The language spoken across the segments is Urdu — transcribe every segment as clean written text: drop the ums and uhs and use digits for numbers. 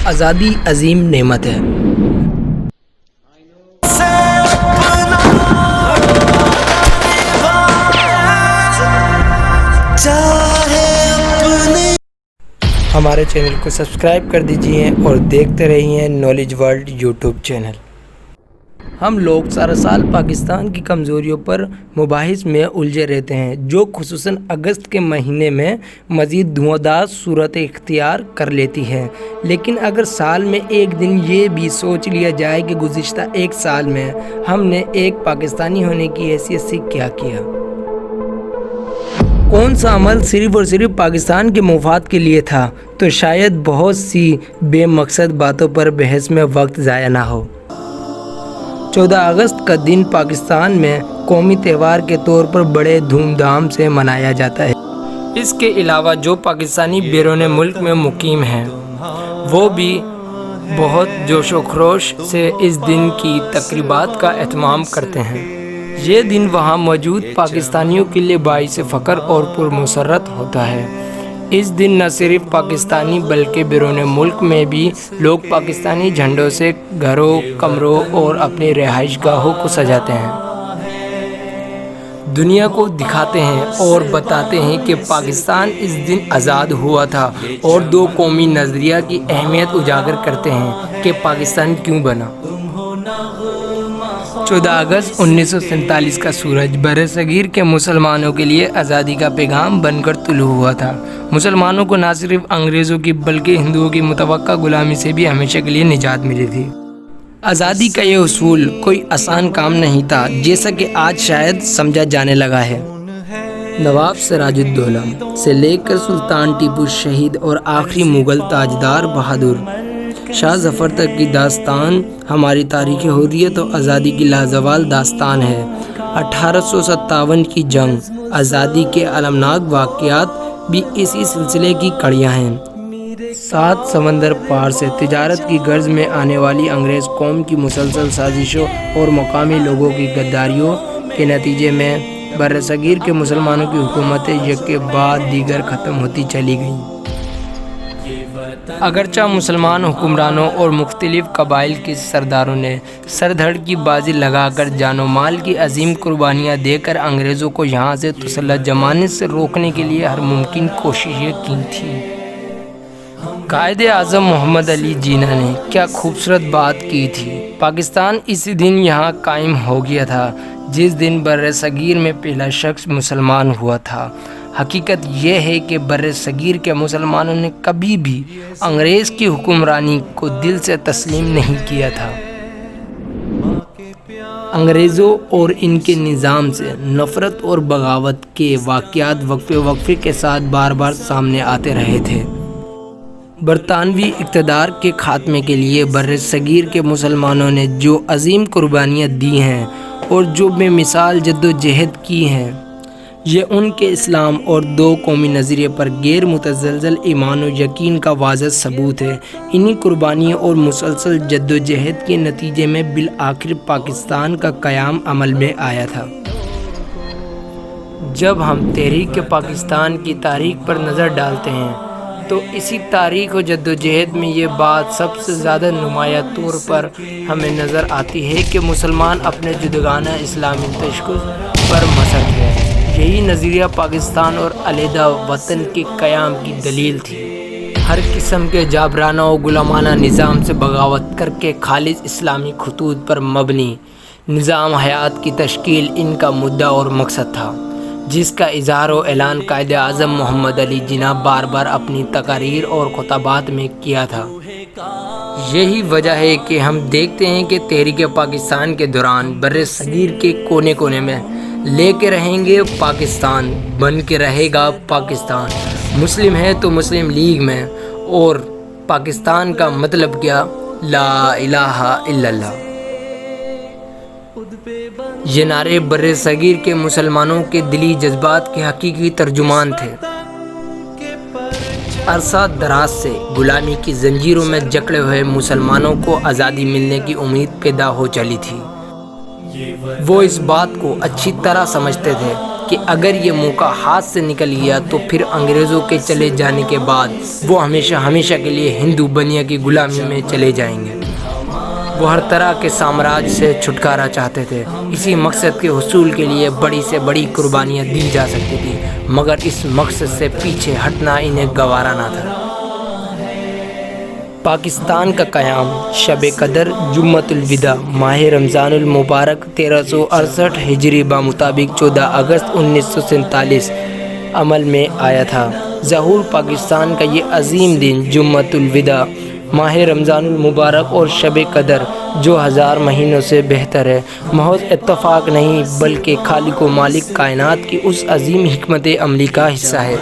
آزادی عظیم نعمت ہے۔ ہمارے چینل کو سبسکرائب کر دیجئے اور دیکھتے رہیے نالج ورلڈ یوٹیوب چینل۔ ہم لوگ سارا سال پاکستان کی کمزوریوں پر مباحث میں الجھے رہتے ہیں، جو خصوصاً اگست کے مہینے میں مزید دھواں صورت اختیار کر لیتی ہے۔ لیکن اگر سال میں ایک دن یہ بھی سوچ لیا جائے کہ گزشتہ ایک سال میں ہم نے ایک پاکستانی ہونے کی حیثیت سے کیا کیا، کون سا عمل صرف اور صرف پاکستان کے مفاد کے لیے تھا، تو شاید بہت سی بے مقصد باتوں پر بحث میں وقت ضائع نہ ہو۔ 14 اگست کا دن پاکستان میں قومی تہوار کے طور پر بڑے دھوم دھام سے منایا جاتا ہے۔ اس کے علاوہ جو پاکستانی بیرون ملک میں مقیم ہیں وہ بھی بہت جوش و خروش سے اس دن کی تقریبات کا اہتمام کرتے ہیں۔ یہ دن وہاں موجود پاکستانیوں کے لیے باعث فخر اور پرمسرت ہوتا ہے۔ اس دن نہ صرف پاکستانی بلکہ بیرون ملک میں بھی لوگ پاکستانی جھنڈوں سے گھروں، کمروں اور اپنی رہائش گاہوں کو سجاتے ہیں، دنیا کو دکھاتے ہیں اور بتاتے ہیں کہ پاکستان اس دن آزاد ہوا تھا، اور دو قومی نظریہ کی اہمیت اجاگر کرتے ہیں کہ پاکستان کیوں بنا۔ 14 اگست 1947 کا سورج برصغیر کے مسلمانوں کے لیے آزادی کا پیغام بن کر طلوع ہوا تھا۔ مسلمانوں کو نہ صرف انگریزوں کی بلکہ ہندوؤں کی متوقع غلامی سے بھی ہمیشہ کے لیے نجات ملی تھی۔ آزادی کا یہ حصول کوئی آسان کام نہیں تھا، جیسا کہ آج شاید سمجھا جانے لگا ہے۔ نواب سراج الدولہ سے لے کر سلطان ٹیپو شہید اور آخری مغل تاجدار بہادر شاہ ظفر تک کی داستان ہماری تاریخ حریت و آزادی کی لازوال داستان ہے۔ 1857 کی جنگ آزادی کے المناک واقعات بھی اسی سلسلے کی کڑیاں ہیں۔ 7 سمندر پار سے تجارت کی غرض میں آنے والی انگریز قوم کی مسلسل سازشوں اور مقامی لوگوں کی غداریوں کے نتیجے میں برصغیر کے مسلمانوں کی حکومتیں یک کے بعد دیگر ختم ہوتی چلی گئیں۔ اگرچہ مسلمان حکمرانوں اور مختلف قبائل کے سرداروں نے سر دھڑ کی بازی لگا کر جان و مال کی عظیم قربانیاں دے کر انگریزوں کو یہاں سے تسلط جمانے سے روکنے کے لیے ہر ممکن کوششیں کی تھیں۔ قائد اعظم محمد علی جناح نے کیا خوبصورت بات کی تھی۔ پاکستان اسی دن یہاں قائم ہو گیا تھا جس دن برصغیر میں پہلا شخص مسلمان ہوا تھا۔ حقیقت یہ ہے کہ برصغیر کے مسلمانوں نے کبھی بھی انگریز کی حکمرانی کو دل سے تسلیم نہیں کیا تھا۔ انگریزوں اور ان کے نظام سے نفرت اور بغاوت کے واقعات وقفے کے ساتھ بار بار سامنے آتے رہے تھے۔ برطانوی اقتدار کے خاتمے کے لیے برصغیر کے مسلمانوں نے جو عظیم قربانیاں دی ہیں اور جو بے مثال جدوجہد کی ہیں، یہ ان کے اسلام اور دو قومی نظریے پر غیر متزلزل ایمان و یقین کا واضح ثبوت ہے۔ انہی قربانیوں اور مسلسل جدوجہد کے نتیجے میں بالآخر پاکستان کا قیام عمل میں آیا تھا۔ جب ہم تحریک پاکستان کی تاریخ پر نظر ڈالتے ہیں تو اسی تاریخ و جدوجہد میں یہ بات سب سے زیادہ نمایاں طور پر ہمیں نظر آتی ہے کہ مسلمان اپنے جداگانہ اسلامی تشخص پر مسرت ہے۔ یہی نظریہ پاکستان اور علیحدہ وطن کے قیام کی دلیل تھی۔ ہر قسم کے جابرانہ و غلامانہ نظام سے بغاوت کر کے خالص اسلامی خطوط پر مبنی نظام حیات کی تشکیل ان کا مدعا اور مقصد تھا، جس کا اظہار و اعلان قائد اعظم محمد علی جناح بار بار اپنی تقاریر اور خطابات میں کیا تھا۔ یہی وجہ ہے کہ ہم دیکھتے ہیں کہ تحریک پاکستان کے دوران برصغیر کے کونے کونے میں لے کے رہیں گے پاکستان، بن کے رہے گا پاکستان، مسلم ہے تو مسلم لیگ میں، اور پاکستان کا مطلب کیا؟ لا الہ الا اللہ۔ یہ نعرے برصغیر کے مسلمانوں کے دلی جذبات کے حقیقی ترجمان تھے۔ عرصہ دراز سے غلامی کی زنجیروں میں جکڑے ہوئے مسلمانوں کو آزادی ملنے کی امید پیدا ہو چلی تھی۔ وہ اس بات کو اچھی طرح سمجھتے تھے کہ اگر یہ موقع ہاتھ سے نکل گیا تو پھر انگریزوں کے چلے جانے کے بعد وہ ہمیشہ ہمیشہ کے لیے ہندو بنیا کی غلامی میں چلے جائیں گے۔ وہ ہر طرح کے سامراج سے چھٹکارا چاہتے تھے۔ اسی مقصد کے حصول کے لیے بڑی سے بڑی قربانیاں دی جا سکتی تھی، مگر اس مقصد سے پیچھے ہٹنا انہیں گوارا نہ تھا۔ پاکستان کا قیام شب قدر جمعۃ الوداع ماہ رمضان المبارک 1368 ہجری بمطابق 14 اگست 1947 عمل میں آیا تھا۔ ظہور پاکستان کا یہ عظیم دن جمعۃ الوداع ماہ رمضان المبارک اور شب قدر جو ہزار مہینوں سے بہتر ہے، محض اتفاق نہیں بلکہ خالق و مالک کائنات کی اس عظیم حکمت عملی کا حصہ ہے۔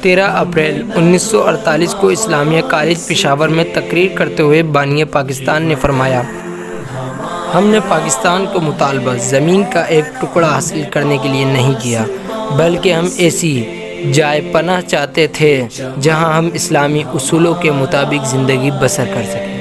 13 اپریل 1948 کو اسلامیہ کالج پشاور میں تقریر کرتے ہوئے بانی پاکستان نے فرمایا، ہم نے پاکستان کو مطالبہ زمین کا ایک ٹکڑا حاصل کرنے کے لیے نہیں کیا، بلکہ ہم ایسی جائے پناہ چاہتے تھے جہاں ہم اسلامی اصولوں کے مطابق زندگی بسر کر سکیں۔